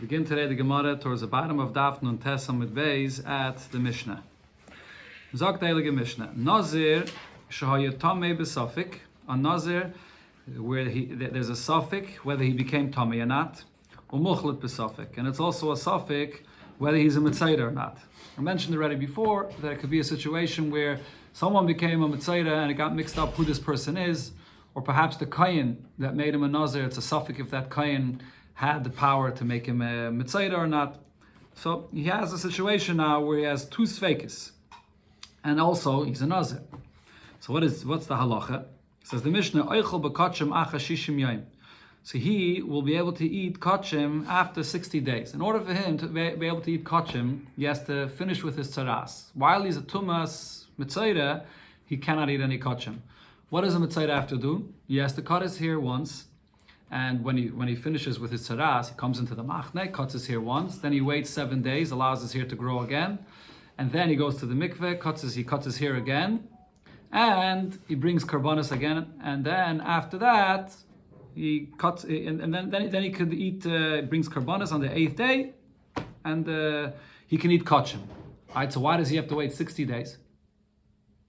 Begin today the Gemara towards the bottom of Daf Nun Tes Amud Beis at the Mishnah. Zok Heilige Mishnah. Nazir shehaya tamei b'safik. A Nazir where there's a suffix whether he became tamei or not. Umuchlet b'safik, and it's also a suffix whether he's a mitzayda or not. I mentioned already before that it could be a situation where someone became a mitzayda and it got mixed up who this person is, or perhaps the kohen that made him a Nazir. It's a suffix if that kohen had the power to make him a mitzayda or not. So he has a situation now where he has two sveikis, and also he's a Nazir. So what's the halacha? It says the Mishnah, Oichel b'kachim acha shishim yom. So he will be able to eat kachim after 60 days. In order for him to be able to eat kachim, he has to finish with his tzaras. While he's a tumas mitzayda, he cannot eat any kachim. What does a mitzayda have to do? He has to cut his hair once, and when he finishes with his tzaras, he comes into the machne, cuts his hair once, then he waits 7 days, allows his hair to grow again, and then he goes to the mikveh, he cuts his hair again, and he brings karbanos again, and then after that he cuts, and then he could eat, brings karbanos on the 8th day, and he can eat kachim. Right? So why does he have to wait 60 days?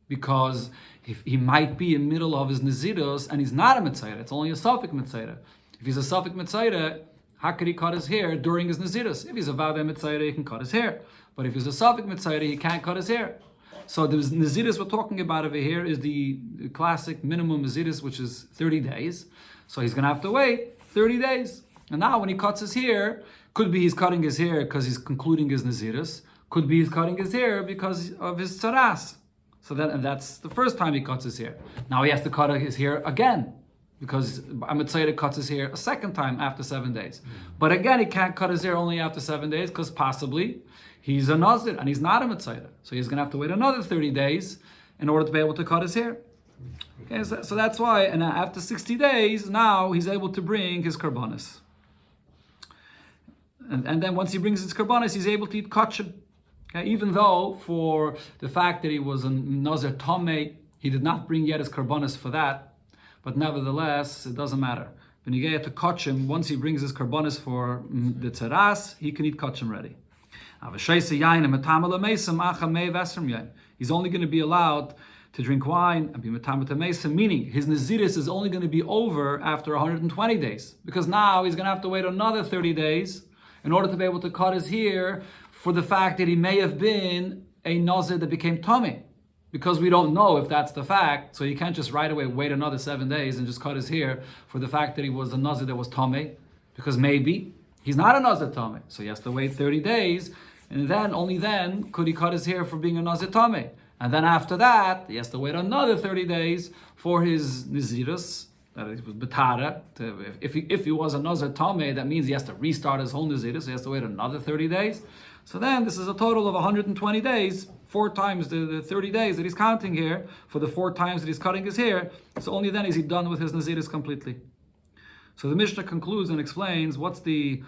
Because if he might be in the middle of his naziros and he's not a mitzayda, it's only a suffix mitzayda. If he's a suffix mitzayda, how could he cut his hair during his naziros? If he's a vada mitzayda, he can cut his hair. But if he's a suffix mitzayda, he can't cut his hair. So the naziros we're talking about over here is the classic minimum naziros, which is 30 days. So he's going to have to wait 30 days. And now when he cuts his hair, could be he's cutting his hair because he's concluding his naziros. Could be he's cutting his hair because of his tzaras. So that's the first time he cuts his hair. Now he has to cut his hair again, because a mitzayda cuts his hair a second time after 7 days. But again, he can't cut his hair only after 7 days, because possibly he's a Nazir and he's not a mitzayda. So he's going to have to wait another 30 days in order to be able to cut his hair. Okay, so that's why, and after 60 days, now he's able to bring his karbanos. And then once he brings his karbanos, he's able to eat kachim. Okay, even though for the fact that he was a Nazir Tomei, he did not bring yet his karbanos for that, but nevertheless, it doesn't matter. When you get to kachim, once he brings his karbanos for the tzaras, he can eat kachim ready. He's only going to be allowed to drink wine and be metamet mesim, meaning his naziris is only going to be over after 120 days, because now he's going to have to wait another 30 days in order to be able to cut his hair for the fact that he may have been a Nazir that became Tomei. Because we don't know if that's the fact, so you can't just right away wait another 7 days and just cut his hair for the fact that he was a Nazir that was Tomei, because maybe he's not a Nazir Tomei, so he has to wait 30 days, and then, only then, could he cut his hair for being a Nazir Tomei. And then after that, he has to wait another 30 days for his Naziris, that is Betara. If he was a Nazir Tomei, that means he has to restart his whole Naziris, so he has to wait another 30 days. So then this is a total of 120 days, 4 times the 30 days that he's counting here, for the 4 times that he's cutting his hair. So only then is he done with his Naziris completely. So the Mishnah concludes and explains what's the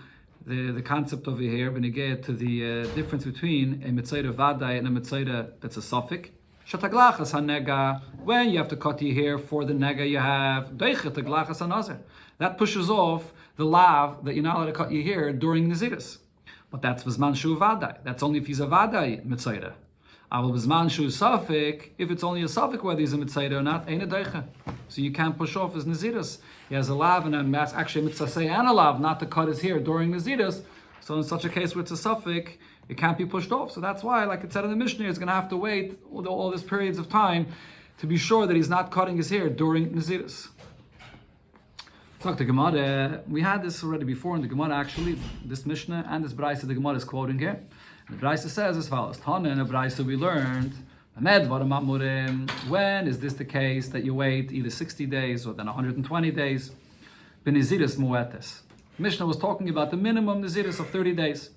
concept over here when you get to the difference between a mitzayda vadai and a mitzayda that's a suffix. Shataglachas hanega, when you have to cut your hair for the nega you have, deichetaglachas hanazir. That pushes off the lav that you're not allowed to cut your hair during naziris. But that's b'zman shu vadai. That's only if he's a vadai mitzayda. Avol b'zman shu suffix, if it's only a suffix whether he's a mitzayda or not, ain't a deicha. So you can't push off his naziris. He has a lav and that's actually a mitzasei and a lav not to cut his hair during naziris. So in such a case where it's a suffix, it can't be pushed off. So that's why, like it said in the Mishnah, he's going to have to wait all these periods of time to be sure that he's not cutting his hair during naziris. Talk to Gemara. We had this already before in the Gemara, actually, this Mishnah and this Braisa the Gemara is quoting here. And the Braisa says as follows: Tana in a Braisa we learned, when is this the case that you wait either 60 days or then 120 days? Beniziris muetes. Mishnah was talking about the minimum naziris of 30 days.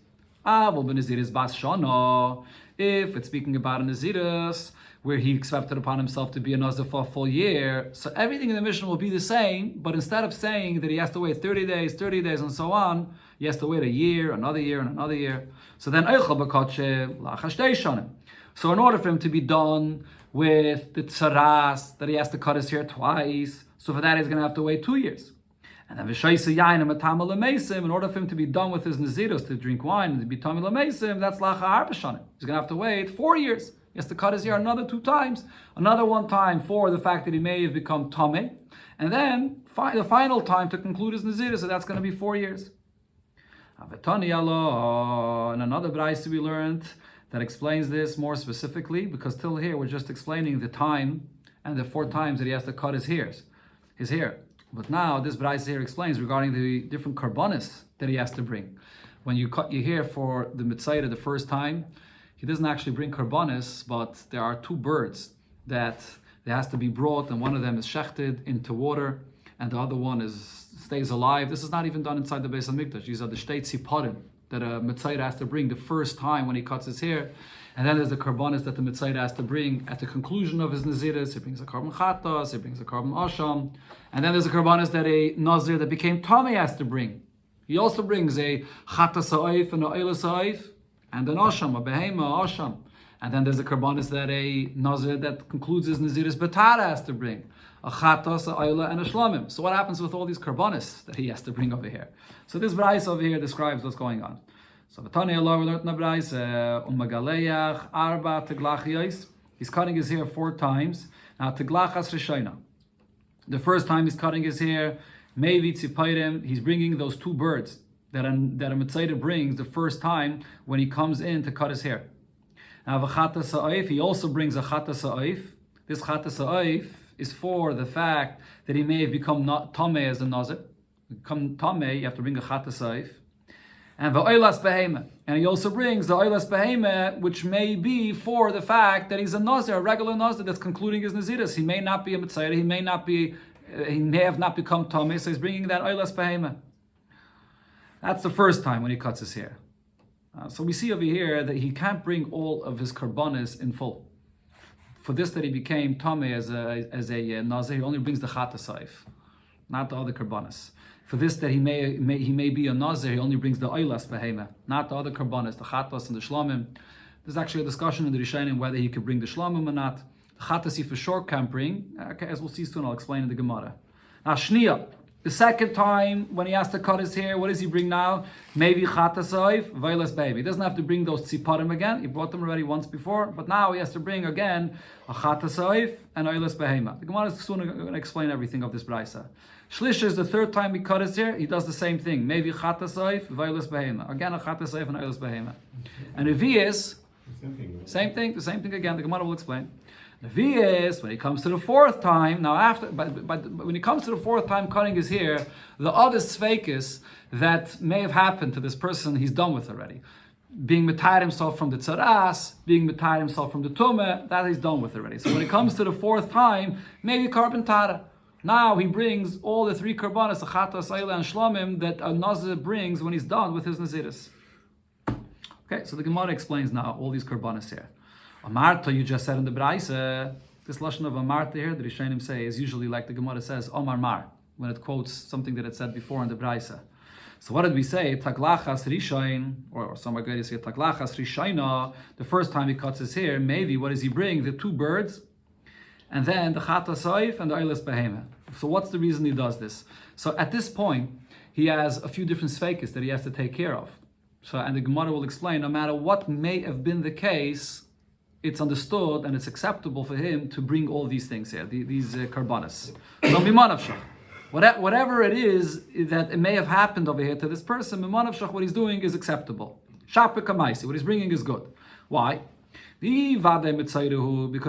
Well, beniziris bas shana. If it's speaking about a naziris where he accepted upon himself to be a Nazir for a full year, so everything in the Mishnah will be the same, but instead of saying that he has to wait 30 days, and so on, he has to wait a year, another year, and another year. So then, so in order for him to be done with the tzaras, that he has to cut his hair twice, so for that he's going to have to wait 2 years. And then v'shaisa yain matam l'meisim, in order for him to be done with his nazirus, to drink wine and to be tamei l'meisim, that's lacha harba shanim. He's going to have to wait 4 years. He has to cut his hair another 2 times, another 1 time for the fact that he may have become tamei, and then the final time to conclude his nazirus, so that's going to be 4 years. And another brayse we learned that explains this more specifically, because till here we're just explaining the time and the 4 times that he has to cut his hair. But now this brayse here explains regarding the different karbanis that he has to bring. When you cut your hair for the mitzayda the first time, he doesn't actually bring karbanis, but there are 2 birds that has to be brought, and one of them is shechted into water, and the other one stays alive. This is not even done inside the Beis HaMikdash. These are the shtei tziparim that a mitzayda has to bring the first time when he cuts his hair. And then there's the karbanis that the mitzayda has to bring at the conclusion of his nazirus. He brings a carbon chatas, he brings a carbon asham, and then there's a karbanis that a nazir that became tamei has to bring. He also brings a chatas ha'oif and a oilas ha'oif, and an asham, a behema asham. And then there's a karbanis that a nazir that concludes his nazirus betara has to bring. A chatas, a oila, and a shlamim. So what happens with all these karbanis that he has to bring over here? So this brayse over here describes what's going on. So Vatani Allah, we learned in the brayse, Umagaleach, Arba, Teglachiyos. He's cutting his hair 4 times. Now, Teglachas Rishayna. The first time he's cutting his hair, Mevi Tzipayrim, he's bringing those 2 birds that a mitzayda brings the first time when he comes in to cut his hair. Now, V'chatas Ha'oif, he also brings a Chatas Ha'oif. This Chatas Ha'oif is for the fact that he may have become tamei as a nazir. Become tamei, you have to bring a Chatas Ha'oif. And v'oilas behema, and he also brings the oilas behema, which may be for the fact that he's a nazir, a regular nazir that's concluding his nazirus. He may not be a mitzayir, he may have not become tamei, so he's bringing that oilas behema. That's the first time when he cuts his hair. So we see over here that he can't bring all of his karbanis in full. For this that he became tamei as a nazir, he only brings the chatas ha'oif, not the other karbanis. For this that he may be a nazir, he only brings the oilas behema, not the other karbanis, the chatas and the shlamim. There's actually a discussion in the Rishonim whether he could bring the shlamim or not. The chatas he for sure can't bring. Okay, as we'll see soon, I'll explain in the Gemara. Now shniya, the second time when he has to cut his hair, what does he bring now? Maybe chatas ha'oif, oilas behema. He doesn't have to bring those tziparim again. He brought them already once before, but now he has to bring again a chatas ha'oif and oilas behema. The Gemara is soon going to explain everything of this brayse. Shlish is the 3rd time he cut his hair, he does the same thing. Maybe chatas ha'oif, v'oilas behema. Again, a chatas ha'oif and oilas behema. And if he is, the same thing again, the Gemara will explain. If he is, when he comes to the 4th time, now after, but when he comes to the 4th time cutting his hair, the other tzveikis that may have happened to this person, he's done with already. Being mitayr himself from the tzaras, being mitayr himself from the tumah, that he's done with already. So when it comes to the 4th time, maybe carbon tara. Now he brings all the 3 karbanas, the chatas, oila, and shlamim that a nazir brings when he's done with his nazirus. Okay, so the Gemara explains now all these karbanas here. Amarta, you just said in the brayse, this lashon of amarta here, the Rishonim say, is usually like the Gemara says, Omar Mar, when it quotes something that it said before in the brayse. So what did we say? Taglachas rishain, or some are going to say taglachas rishaina. The first time he cuts his hair, maybe what does he bring? The 2 birds, and then the chatas ha'oif and the oilas behema. So what's the reason he does this? So at this point, he has a few different sfeikis that he has to take care of. So, and the Gemara will explain, no matter what may have been the case, it's understood and it's acceptable for him to bring all these things here, these karbanas. So mimanavshach, whatever it is that it may have happened over here to this person, mimanavshach, what he's doing is acceptable. Shapir kamaisi, what he's bringing is good. Why? Because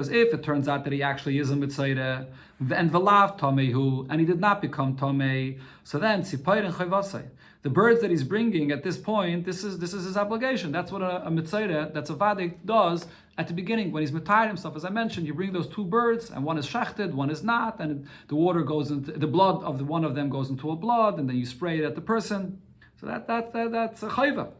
if it turns out that he actually is a mitzayre, and v'lav tamehu, and he did not become tamei, so then tzipayrin chayvasei. The birds that he's bringing at this point, this is his obligation. That's what a mitzayre, that's a vadik, does at the beginning when he's mitayr himself. As I mentioned, you bring those 2 birds, and one is shechted, one is not, and the water goes into the blood of the one of them goes into a blood, and then you spray it at the person. So that's a chayva.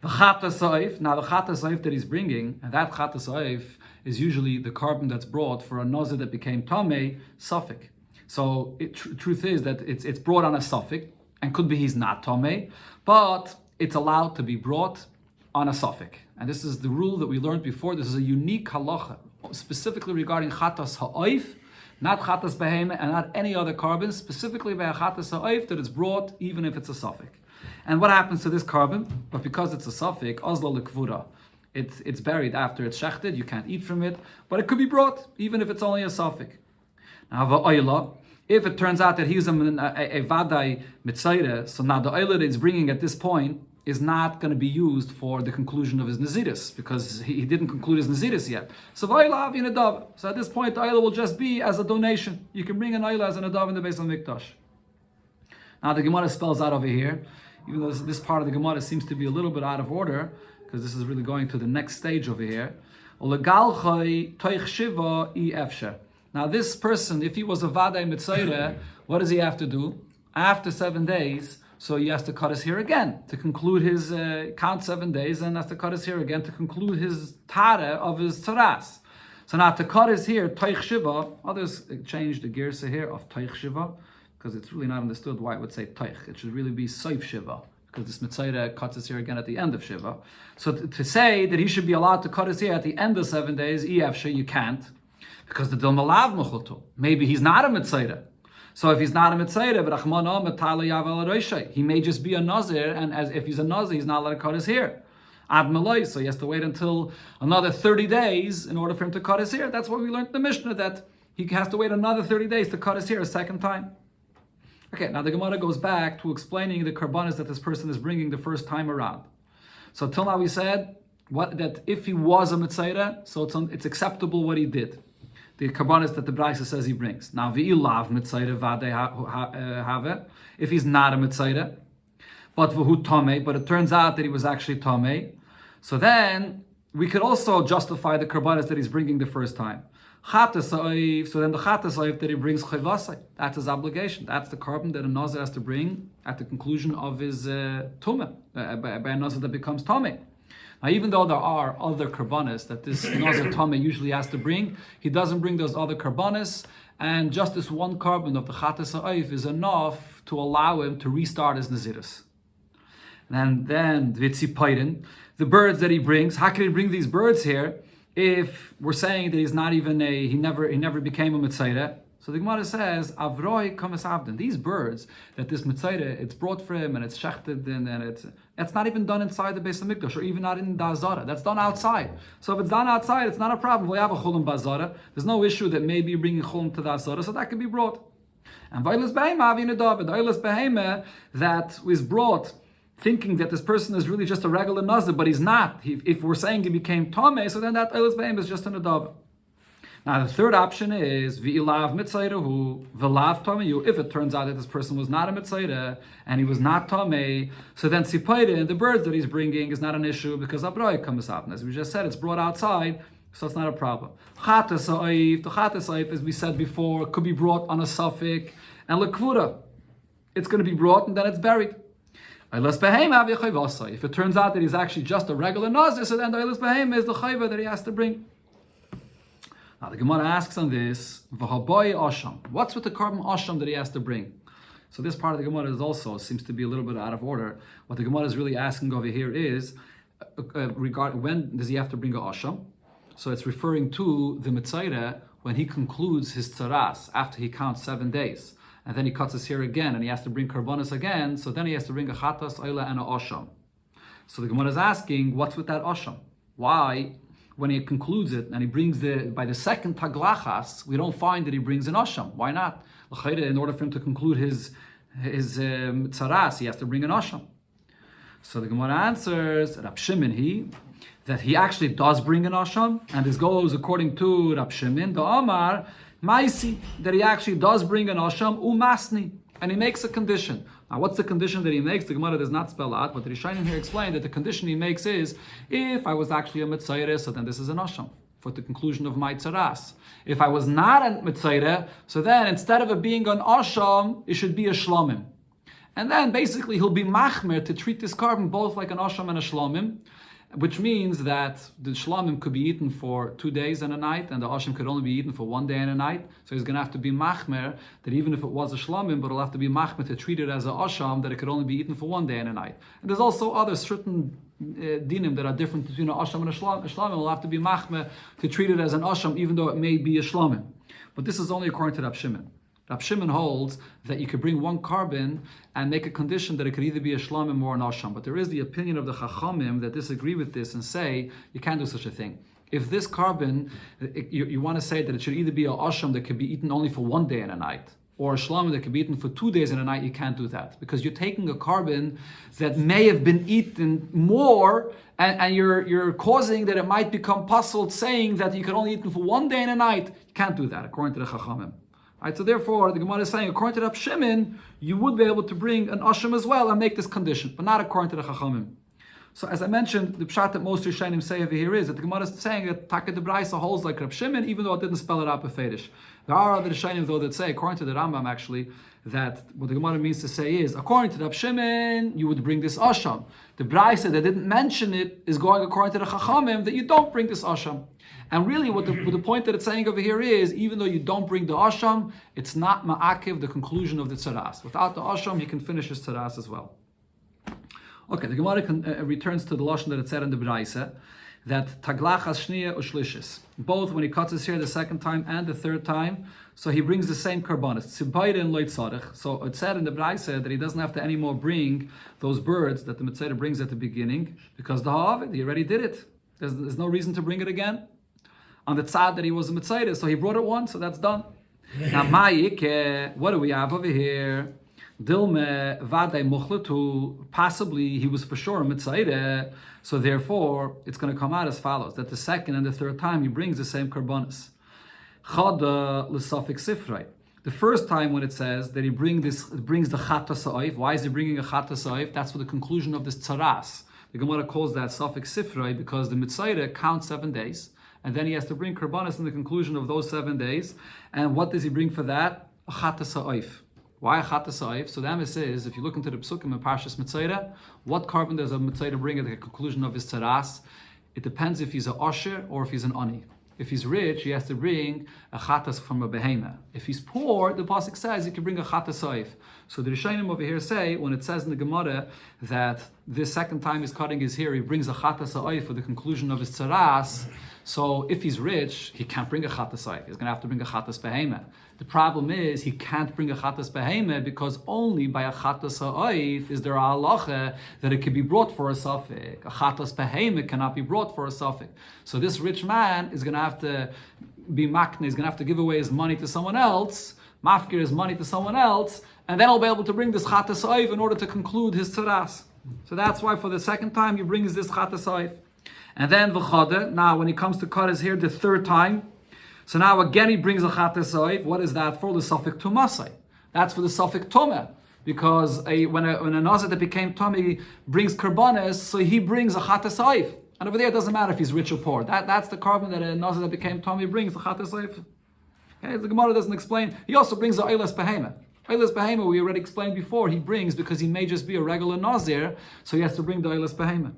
The chatas ha'oif, now the chatas ha'oif that he's bringing, and that chatas ha'oif is usually the carbon that's brought for a nazir that became tamei, suffix. So truth is that it's brought on a suffix, and could be he's not tamei, but it's allowed to be brought on a suffix. And this is the rule that we learned before. This is a unique halacha, specifically regarding chatas ha'oif, not chatas behema and not any other carbon, specifically by a chatas ha'oif that is brought even if it's a suffix. And what happens to this carbon? But because it's a suffix, ozla lekvura, it's buried after it's shechted, you can't eat from it, but it could be brought even if it's only a suffix. Now va'oila, if it turns out that he's a vadai mitzayre, so now the oila that he's bringing at this point is not going to be used for the conclusion of his naziris, because he didn't conclude his naziris yet. So va'oila avi nadav. So at this point, the oila will just be as a donation. You can bring an oila as a nadav in the Beis HaMikdash. Now the Gemara spells out over here, even though this part of the Gemara seems to be a little bit out of order, because this is really going to the next stage over here. Now this person, if he was a vadai mitzayre, what does he have to do? After 7 days, so he has to cut his hair again to conclude his, count 7 days, and has to cut his hair again to conclude his tara of his taras. So now to cut his hair, toich shiva, others change the girsa here of toich shiva, because it's really not understood why it would say toich. It should really be soif shiva, because this mitzayre cuts his hair again at the end of shiva. So to say that he should be allowed to cut his hair at the end of 7 days, you can't, because the dilmalav mechutu. Maybe he's not a mitzayre. So if he's not a mitzayre, he may just be a nazir, and as if he's a nazir, he's not allowed to cut his hair. Ad malay, so he has to wait until another 30 days in order for him to cut his hair. That's what we learned in the Mishnah, that he has to wait another 30 days to cut his hair a second time. Okay, now the Gemara goes back to explaining the karbanis that this person is bringing the first time around. So till now we said that if he was a mitzayre, so it's acceptable what he did. The karbanis that the Braisa says he brings. Now v'ilav mitzayre vadei have, if he's not a mitzayre, but v'hu tamei, but it turns out that he was actually tamei, so then we could also justify the karbanis that he's bringing the first time. Chatas ha'oif, so then the chatas ha'oif that he brings chayvasai, that's his obligation. That's the carbon that a nazir has to bring at the conclusion of his tumah, by a nazir that becomes tamei. Now, even though there are other karbanis that this nazir tamei usually has to bring, he doesn't bring those other karbanis, and just this one carbon of the chatas ha'oif is enough to allow him to restart his naziris. And then the birds that he brings, how can he bring these birds here if we're saying that he's not even he never became a mitzayre? So the Gemara says, Avroi kamas avden. These birds that this mitzayre, it's brought for him and it's shechted and it's not even done inside the Beis HaMikdash or even not in the Azara. That's done outside. So if it's done outside, it's not a problem. We have a chulum b'Azara. There's no issue that maybe you're bringing chulum to the Azara, so that can be brought. And vaylas behema avinu david. Vaylas behema that is brought thinking that this person is really just a regular nazir, but he's not. If we're saying he became tamei, so then that vaylas behema is just an adav. Now the third option is v'ilav mitzayrehu v'lav tameyu. If it turns out that this person was not a mitzayre and he was not tamei, so then sipaydin, the birds that he's bringing, is not an issue because abroi comes up. As we just said, it's brought outside, so it's not a problem. Chatas ha'oif, the chatas ha'oif, as we said before, could be brought on a suffix and lekvura. It's going to be brought and then it's buried. If it turns out that he's actually just a regular nazir, so then the eilis behema is the chayva that he has to bring. Now the Gemara asks on this, v'haboy asham. What's with the carbon asham that he has to bring? So this part of the Gemara is also seems to be a little bit out of order. What the Gemara is really asking over here is, when does he have to bring a asham? So it's referring to the mitzayre when he concludes his tzaras after he counts 7 days, and then he cuts his hair again, and he has to bring karbanis again. So then he has to bring a chatas, oila, and a asham. So the Gemara is asking, what's with that asham? Why? When he concludes it and he brings by the second taglachas, we don't find that he brings an asham. Why not? In order for him to conclude his tzaras, he has to bring an asham. So the Gemara answers, Rab Shimon that he actually does bring an asham, and this goes according to Rab Shimon, the Omar, Maisi, that he actually does bring an asham, umasni, and he makes a condition. Now, what's the condition that he makes? The Gemara does not spell out, but the Rishonim here explained that the condition he makes is, if I was actually a mitzayre, so then this is an asham for the conclusion of my tzaras. If I was not a mitzayre, so then instead of it being an asham, it should be a shlomim. And then basically he'll be machmer to treat this carbon both like an asham and a shlomim, which means that the shlomim could be eaten for 2 days and a night, and the asham could only be eaten for 1 day and a night. So he's going to have to be machmer, that even if it was a shlomim, but he'll have to be machmer to treat it as a asham, that it could only be eaten for 1 day and a night. And there's also other certain dinim that are different between an asham and a shlomim. Will have to be machmer to treat it as an asham, even though it may be a shlomim. But this is only according to Rab Shimon. Rab Shimon holds that you could bring one carbon and make a condition that it could either be a shlamim or an asham. But there is the opinion of the chachamim that disagree with this and say you can't do such a thing. If this carbon, you want to say that it should either be a asham that could be eaten only for 1 day and a night, or a shlamim that could be eaten for 2 days and a night, you can't do that. Because you're taking a carbon that may have been eaten more, and you're causing that it might become puzzled, saying that you can only eat it for 1 day and a night. You can't do that, according to the chachamim. Right, so therefore, the Gemara is saying, according to Rab Shimon, you would be able to bring an asham as well and make this condition, but not according to the chachamim. So as I mentioned, the pshat that most Rishonim say over here is that the Gemara is saying that Taka de Braisa holds like Rab Shimon, even though it didn't spell it out befedish. There are other Rishonim though that say, according to the Rambam actually, that what the Gemara means to say is, according to Rab Shimon, you would bring this asham. The Braisa that didn't mention it is going according to the Chachamim that you don't bring this asham. And really what the point that it's saying over here is, even though you don't bring the asham, it's not ma'akiv, the conclusion of the tzaras. Without the asham, he can finish his tzaras as well. Okay, the Gemara returns to the lashon that it said in the Braisa, that taglachas shniya ushlishis. Both when he cuts his hair the second time and the third time, so he brings the same karbanis. Tzibayre and loit tzarech. So it said in the Braisa that he doesn't have to anymore bring those birds that the Mitzvah brings at the beginning, because the ha'avid, he already did it. There's no reason to bring it again. On the tzad that he was a Mitzvah, so he brought it once, so that's done. Now, ma'ike, what do we have over here? Dilme vadei muchletu, possibly he was for sure a mitzayre, so therefore it's going to come out as follows: that the second and the third time he brings the same karbonis. Chada l'safik sifrei. The first time when it says that he brings the chata sa'if, why is he bringing a chata sa'if? That's for the conclusion of this tzaras. The Gemara calls that safik sifrei because the mitzayre counts 7 days, and then he has to bring karbonis in the conclusion of those 7 days. And what does he bring for that? A chata sa'if. Why a chata sa'if? So the emes is, if you look into the psukim in Parshas Mitzayra, what carbon does a Mitzayra bring at the conclusion of his tzaras? It depends if he's a osher or if he's an ani. If he's rich, he has to bring a chatas from a behema. If he's poor, the pasuk says he can bring a chata sa'if. So the Rishonim over here say, when it says in the Gemara that this second time he's cutting his hair, he brings a chata sa'if for the conclusion of his tzaras. So if he's rich, he can't bring a chatas sa'if. He's going to have to bring a chatas behema. The problem is he can't bring a chatas behema because only by a chatas sa'if is there a halacha that it can be brought for a suffix. A chatas behema cannot be brought for a suffix. So this rich man is going to have to be makne. He's going to have to give away his money to someone else, mafkir his money to someone else, and then he'll be able to bring this chatas sa'if in order to conclude his tzaras. So that's why for the second time he brings this chatas sa'if. And then v'chada, now when he comes to cut his hair the third time, so now again he brings a chatas sa'if. What is that for? The suffix tumasai. That's for the suffix tumah. Because when a nazir that became tummy brings karbanes, so he brings a chatas sa'if. And over there it doesn't matter if he's rich or poor. That's the carbon that a nazir that became tummy brings, the chatas sa'if. Okay, the Gemara doesn't explain. He also brings the eilas behema. Eilas behema we already explained before, he brings because he may just be a regular nazir, so he has to bring the eilas behema.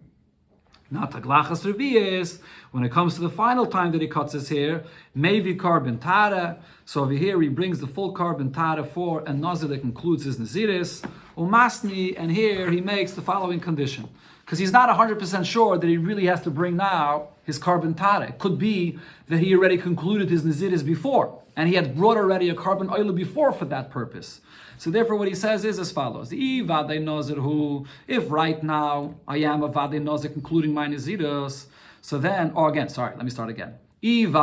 Now, taglachas reviyes, when it comes to the final time that he cuts his hair, maybe carbon tara. So over here he brings the full carbon tara for a nazir that concludes his naziris. Umasni, and here he makes the following condition. Because he's not 100% sure that he really has to bring now his carbon tara. It could be that he already concluded his naziris before, and he had brought already a carbon oil before for that purpose. So therefore what he says is as follows. If right now I am a vadei nazir concluding my naziros, so then, let me start again. If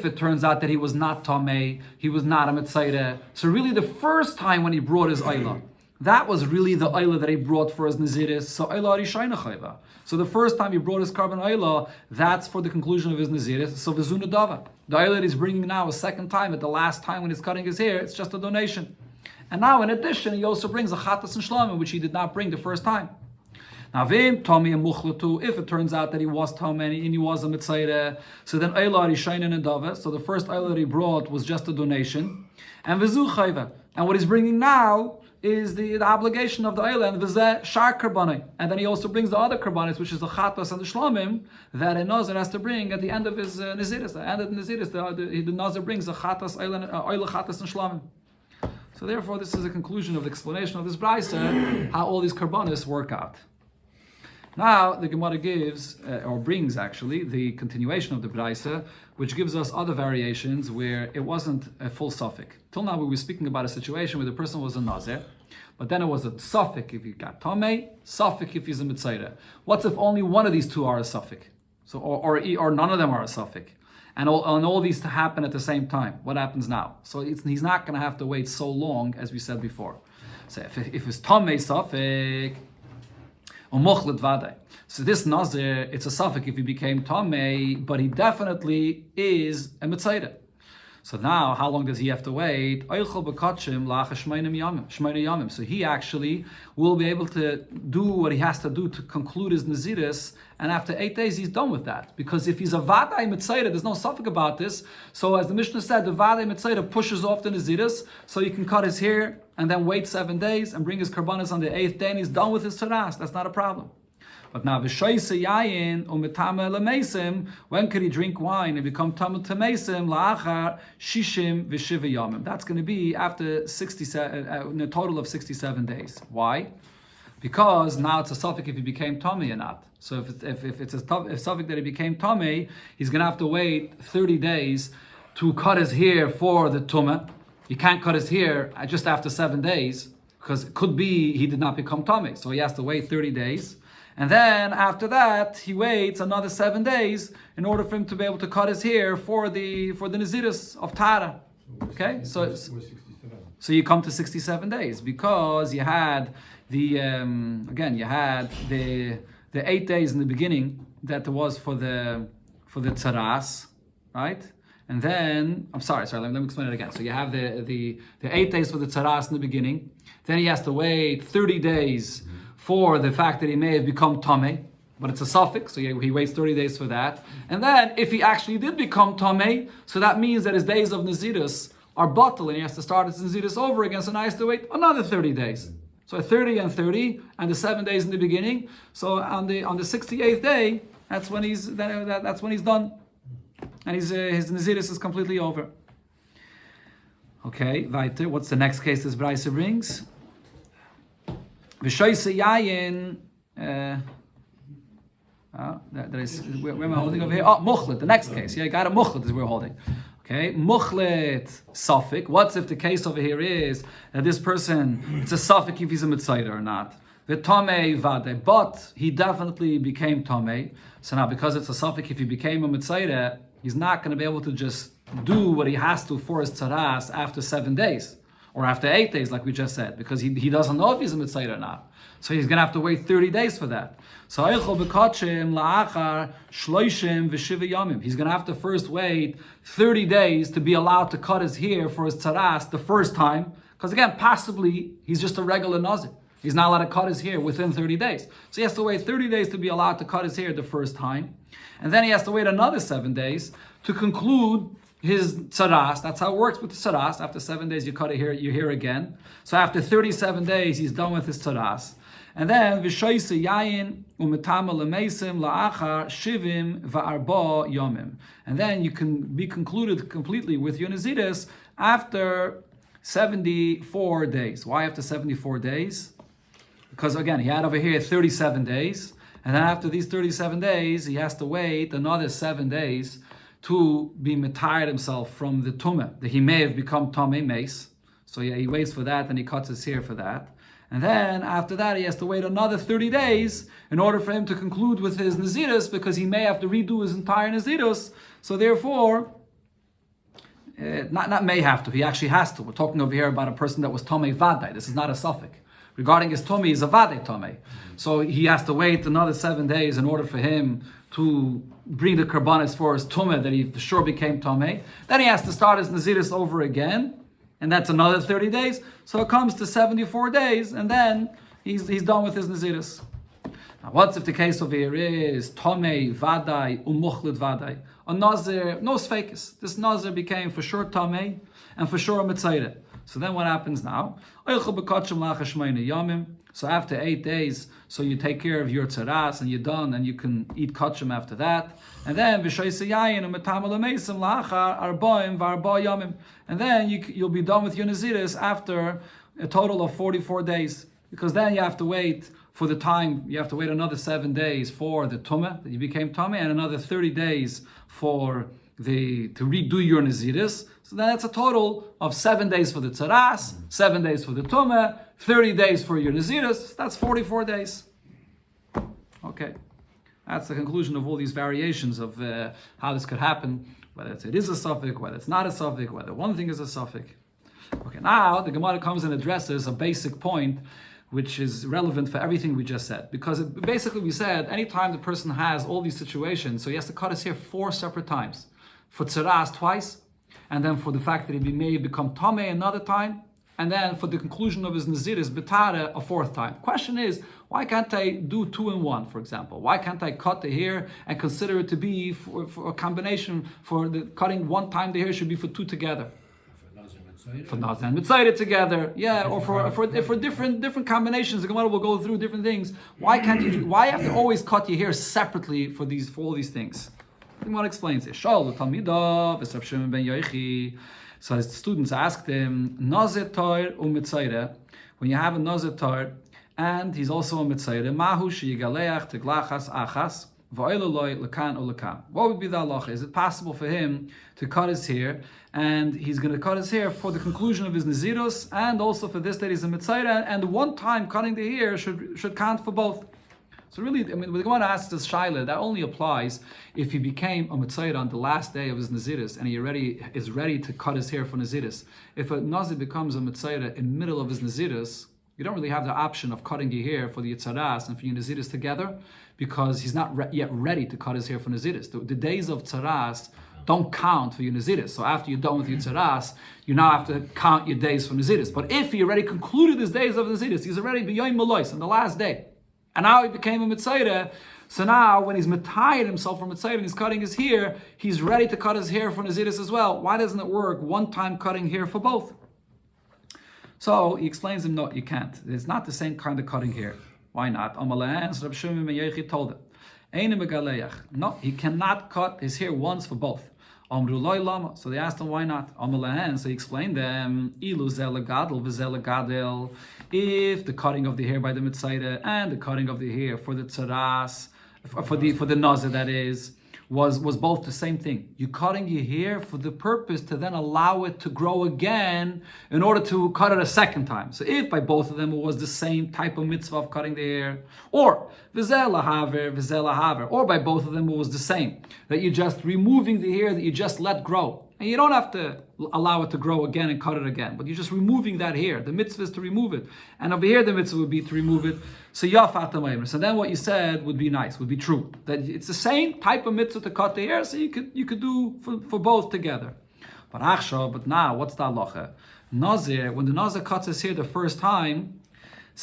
it turns out that he was not tamei, he was not a mitzayre, so really the first time when he brought his oila, that was really the oila that he brought for his naziris, so oila rishayna chayva. So the first time he brought his carbon oila, that's for the conclusion of his naziris, so v'zuna dava. The oila that he's bringing now a second time, at the last time when he's cutting his hair, it's just a donation. And now in addition, he also brings a chatas and shlamim, which he did not bring the first time. Now, if it turns out that he was Tomei and he was a Mitzayre, so then Eilah Rishainen and Dava, so the first Eilah that he brought was just a donation, and Vizu Chayva. And what he's bringing now is the obligation of the Eilah, and Vizeh Shar Karbanai. And then he also brings the other Karbanis, which is the Chatas and the Shlomim, that a Nazir has to bring at the end of his Naziris. At the end of the Naziris, the Nazir brings the Chatas, Eilah Chatas and Shlomim. So therefore, this is a conclusion of the explanation of this Braisa, how all these Karbanis work out. Now the Gemara gives, or brings actually, the continuation of the Braisa, which gives us other variations where it wasn't a full suffix. Till now we were speaking about a situation where the person was a Nazir, but then it was a suffix if he got Tomei, suffix if he's a Mitzayra. What's if only one of these two are a suffix? So, or none of them are a suffix? And all these to happen at the same time. What happens now? So he's not going to have to wait so long as we said before. So if it's Tomei suffix, or Mochlet Vadai. So this Nazir, it's a suffix if he became Tomei, but he definitely is a Mitzayra. So now, how long does he have to wait? So he actually will be able to do what he has to do to conclude his Naziris, and after 8 days he's done with that. Because if he's a Vadai Mitzayra, there's no suffix about this. So as the Mishnah said, the Vadai Mitzayra pushes off the Naziris, so he can cut his hair and then wait 7 days and bring his Karbanis on the 8th day, and he's done with his Taras. That's not a problem. But now, v'shoyse yayin u'metame lemesim, when could he drink wine and become tamud temesim la'achar shishim v'shiva yamim? That's going to be after 67, a total of 67 days. Why? Because now it's a suffix if he became tummy or not. So if it's a suffix that he became tummy, he's going to have to wait 30 days to cut his hair for the tumah. He can't cut his hair just after 7 days, because it could be he did not become tummy. So he has to wait 30 days. And then after that, he waits another 7 days in order for him to be able to cut his hair for the Naziris of Tara. Okay, so you come to 67 days because you had the you had the 8 days in the beginning that there was for the tzaras, right? And then let me explain it again. So you have the 8 days for the tzaras in the beginning. Then he has to wait 30 days for the fact that he may have become Tomei, but it's a suffix, so he waits 30 days for that. And then, if he actually did become Tomei, so that means that his days of Nazirus are bottled, and he has to start his Nazirus over again, so now he has to wait another 30 days. So 30 and 30, and the 7 days in the beginning. So on the 68th day, that's when he's done, and his Nazirus is completely over. Okay, weiter. What's the next case this Braisa brings? V'shoyse yayin. Where am I holding over here? Oh, muchlet. The next case. Yeah, you got a muchlet is we're holding. Okay, muchlet suffix. What's if the case over here is that this person, it's a suffix if he's a mitzayda or not? The tomei vade, but he definitely became tomei. So now, because it's a suffix, if he became a mitzayda, he's not going to be able to just do what he has to for his tzaras after 7 days. Or after 8 days, like we just said, because he doesn't know if he's a mitzayda or not. So he's going to have to wait 30 days for that. So he's going to have to first wait 30 days to be allowed to cut his hair for his tzaras the first time. Because again, possibly he's just a regular Nazir. He's not allowed to cut his hair within 30 days. So he has to wait 30 days to be allowed to cut his hair the first time. And then he has to wait another 7 days to conclude his tzaras. That's how it works with the tzaras. After 7 days, you cut your hair again. So after 37 days, he's done with his tzaras. And then v'shoyse yayin u'metama lemeisim la'achar shivim va'arba yomim. And then you can be concluded completely with your naziris after 74 days. Why after 74 days? Because again, he had over here 37 days. And then after these 37 days, he has to wait another 7 days to be metired himself from the tumah, that he may have become tumah mace. So yeah, he waits for that, and he cuts his hair for that. And then after that, he has to wait another 30 days in order for him to conclude with his Nazirus, because he may have to redo his entire Nazirus. So therefore, not may have to, he actually has to. We're talking over here about a person that was Tomei Vadai. This is not a suffix. Regarding his Tomei, he's a Vadai Tomei. So he has to wait another 7 days in order for him to bring the Karbanis for his Tumah that he for sure became Tomei. Then he has to start his Nazirus over again, and that's another 30 days. So it comes to 74 days, and then he's done with his Nazirus. Now, what's if the case over here is Tomei, Vadai, Umuchlet Vadai? A Nazir, no Sfekis. This Nazir became for sure Tomei and for sure a Mitzayre. So then what happens now? So after 8 days, so you take care of your tzaras and you're done, and you can eat kachim after that. And then and then you'll be done with your naziris after a total of 44 days, because then you have to wait for the time, you have to wait another 7 days for the tumah, that you became tumah, and another 30 days to redo your naziris. So then that's a total of 7 days for the tzaras, 7 days for the tumah, 30 days for your naziris. That's 44 days. Okay. That's the conclusion of all these variations of how this could happen, whether it is a suffix, whether it's not a suffix, whether one thing is a suffix. Okay, now the Gemara comes and addresses a basic point which is relevant for everything we just said. Because basically we said, anytime the person has all these situations, so he has to cut his hair 4 separate times. For tzaras twice, and then for the fact that he may become tameh another time, and then for the conclusion of his naziris, betara, a 4th time. Question is, why can't I do 2 in 1, for example? Why can't I cut the hair and consider it to be for a combination, for the cutting 1 time the hair should be for 2 together? For Nazir and Mitzayre together, yeah, or for different combinations. The Gemara will go through different things. Why can't you? Why have to always cut your hair separately for all these things? The Gemara explains it. So his students asked him, Nazir tar Mitzayre, when you have a Nazir tar and he's also a Mitzayre, Mahu sheyigaleach teglachas achas. What would be the halacha? Is it possible for him to cut his hair, and he's going to cut his hair for the conclusion of his nazirus, and also for this that he's a mitzayra, and the one time cutting the hair should count for both? So really, I mean, when the Gemara asks this shaila, that only applies if he became a mitzayra on the last day of his nazirus, and he is ready to cut his hair for nazirus. If a nazir becomes a mitzayra in the middle of his nazirus, you don't really have the option of cutting your hair for the yitzaras and for your naziris together, because he's not yet ready to cut his hair for naziris. The days of tzaras don't count for your naziris. So after you're done with your tzaras, you now have to count your days for naziris. But if he already concluded his days of naziris, he's already b'yoyim malois on the last day, and now he became a mitzayre. So now when he's mitayed himself from mitzayre and he's cutting his hair, he's ready to cut his hair for naziris as well. Why doesn't it work 1 time cutting hair for both? So he explains to him, no, you can't. It's not the same kind of cutting hair. Why not? So Reb Shimon ben Yochai told him, no, he cannot cut his hair once for both. So they asked him, why not? So he explained them, if the cutting of the hair by the mitzayre and the cutting of the hair for the tzaras, for the nazir, that is, was both the same thing. You're cutting your hair for the purpose to then allow it to grow again in order to cut it a second time. So if by both of them it was the same type of mitzvah of cutting the hair, or or by both of them it was the same, that you're just removing the hair that you just let grow. And you don't have to allow it to grow again and cut it again, but you're just removing that hair. The mitzvah is to remove it. And over here the mitzvah would be to remove it. So so then what you said would be nice, would be true. That it's the same type of mitzvah to cut the hair, so you could do for both together. But now, what's the halacha? Nazir, when the Nazir cuts his hair the first time,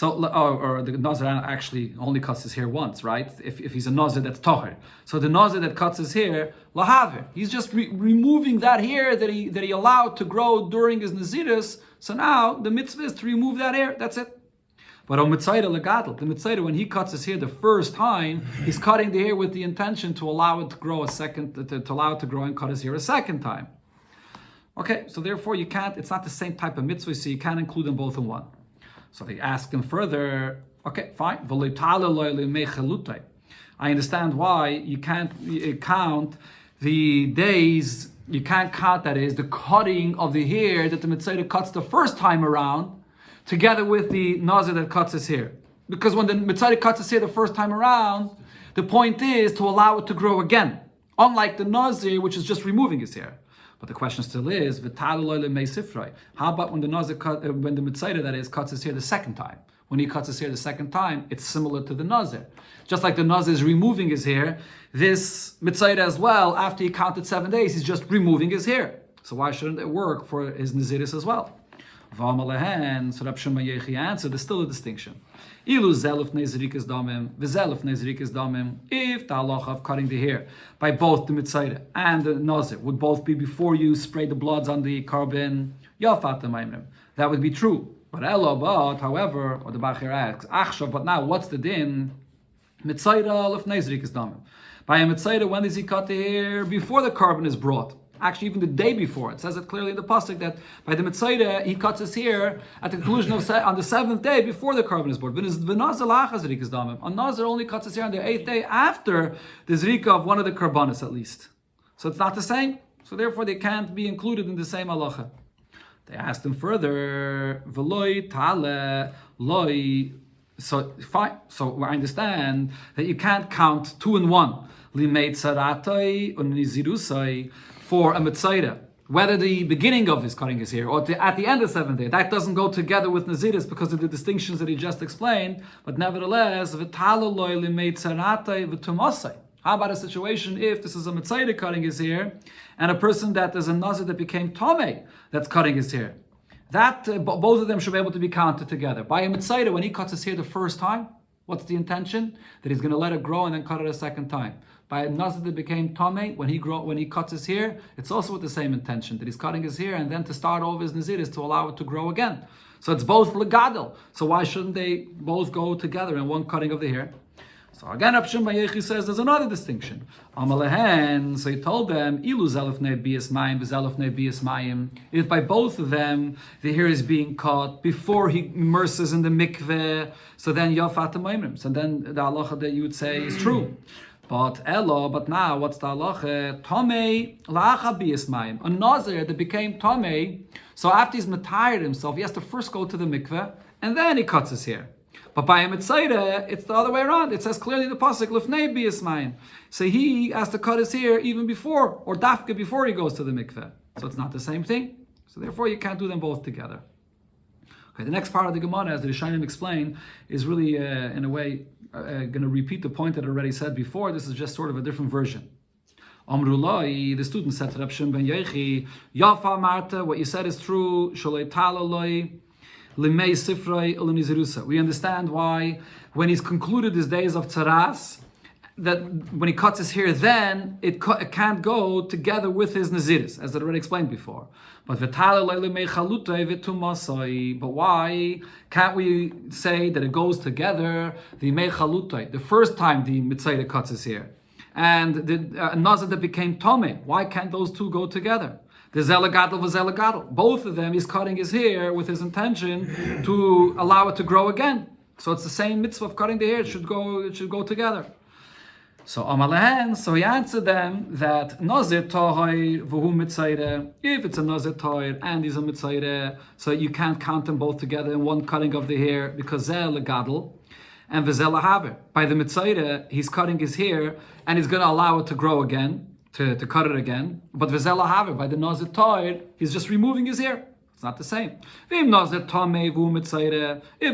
or the Nazir actually only cuts his hair once, right? If he's a Nazir that's tahir. So the Nazir that cuts his hair, lahaver, he's just removing that hair that he allowed to grow during his Nazirus. So now the mitzvah is to remove that hair, that's it. But on Mitzayre legadol, the Mitzayre, when he cuts his hair the first time, he's cutting the hair with the intention to allow it to grow to allow it to grow and cut his hair a second time. Okay, so therefore you can't, it's not the same type of mitzvah, so you can't include them both in one. So they ask him further, okay, fine. I understand why you can't count the days, you can't count, that is, the cutting of the hair that the Mitzayre cuts the first time around, together with the Nazir that cuts his hair. Because when the Mitzayre cuts his hair the first time around, the point is to allow it to grow again. Unlike the Nazir, which is just removing his hair. But the question still is, how about when the Nazir when the Mitzayre, that is, cuts his hair the second time? When he cuts his hair the second time, it's similar to the Nazir. Just like the Nazir is removing his hair, this Mitzayre as well, after he counted 7 days, he's just removing his hair. So why shouldn't it work for his Naziris as well? So Reb Shimon ben Yochai answered, there's still a distinction. If the halacha of cutting the hair by both the Mitzayre and the Nazir would both be before you spray the bloods on the carbon, that would be true. But however, or the Bachir asks, but now what's the din? Mitzayre if Nazir is damim. By a Mitzayre, when does he cut the hair? Before the carbon is brought. Actually, even the day before. It says it clearly in the pasuk that by the Mitzayda, he cuts his hair at the conclusion of on the 7th day before the carbon is brought. A Nazir only cuts his hair on the 8th day after the Zrika of one of the karbanis at least. So it's not the same. So therefore they can't be included in the same halacha. They asked him further, V'loi tale loi. So fine. So I understand that you can't count 2 and 1. Limei tzaratai or nizirusai for a mitzayda. Whether the beginning of his cutting his hair or at the end of the 7th day, that doesn't go together with Naziris because of the distinctions that he just explained. But nevertheless, v'talo loi limei tzaratai v'tumasai. How about a situation if this is a mitzayda cutting his hair and a person that is a nazir that became tomei that's cutting his hair? That both of them should be able to be counted together. By a mitzayda, when he cuts his hair the first time, what's the intention? That he's going to let it grow and then cut it a second time. By a nazir that became tomei, when he cuts his hair, it's also with the same intention that he's cutting his hair and then to start over his nazir is to allow it to grow again. So it's both legadel. So why shouldn't they both go together in one cutting of the hair? So again, Rav Shimon bar Yochai says there's another distinction. Amalehen, so he told them, Ilu zelefnei bias mayim, v'zelefnei bias mayim. If by both of them the hair is being cut before he immerses in the mikveh, so then yafat mayim. So then the halacha that you would say is true. But now what's the halacha? Tomei la'acha bias mayim. A nazir that became tomei, so after he's matired himself, he has to first go to the mikveh and then he cuts his hair. But by a mitzayda, it's the other way around. It says clearly in the pasuk, "Lifnei biyasmayim." So he has to cut his hair even before, or dafka before he goes to the mikveh. So it's not the same thing. So therefore, you can't do them both together. Okay, the next part of the Gemara, as the Rishonim explain, is really, in a way, going to repeat the point that I already said before. This is just sort of a different version. Amrulai, the student said to Rav Shimon bar Yochai, "Yafa Marta, what you said is true. Sholei talaloi." We understand why when he's concluded his days of tzaras, that when he cuts his hair, then it can't go together with his naziris, as I already explained before. But why can't we say that it goes together? The first time the mitzayda cuts his hair, and the nazir that became tomei, why can't those two go together? The zelagadol v'zelagadol. Both of them, he's cutting his hair with his intention to allow it to grow again. So it's the same mitzvah of cutting the hair. It should go together. So Amalehen, so he answered them that Nazir Tahir v'hu mitzayre. If it's a Nazir Tahir and he's a mitzayre, so you can't count them both together in one cutting of the hair because zelagadol and v'zelahaver. By the mitzayre, he's cutting his hair and he's going to allow it to grow again. To cut it again, but v'zela haver, by the nazir tahir, he's just removing his hair. It's not the same. If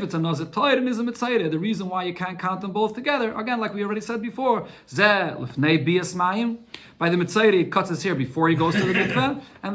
it's a nazir tahir and is a mitzayre, the reason why you can't count them both together, again, like we already said before, by the mitzayre, he cuts his hair before he goes to the mikveh, and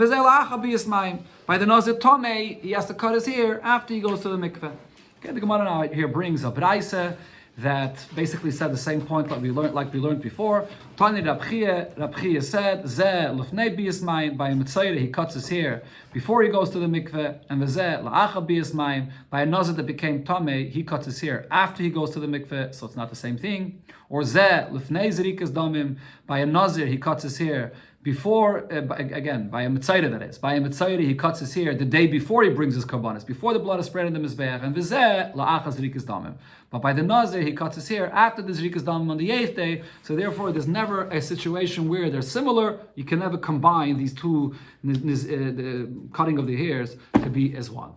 by the nazir tamei, he has to cut his hair after he goes to the mikveh. Okay, the Gemara now here brings a braisa that basically said the same point like we learned before. Tani Rab Chia said, "Zeh lefnei biyas mayim." By a mitzayre, he cuts his hair before he goes to the mikveh, and v'zeh la'acha biyas mayim. By a nazir that became tamei, he cuts his hair after he goes to the mikveh, so it's not the same thing. Or zeh lefnei zirikas damim. By a nazir, he cuts his hair before, again, by a mitzayre that is. By a mitzayre, he cuts his hair the day before he brings his karbanis, before the blood is spread in the mizbeach, and v'zeh la'acha zirikas damim. But by the nazir, he cuts his hair after the zirikas damim on the 8th day, so therefore there's never a situation where they're similar. You can never combine these two, the cutting of the hairs to be as one.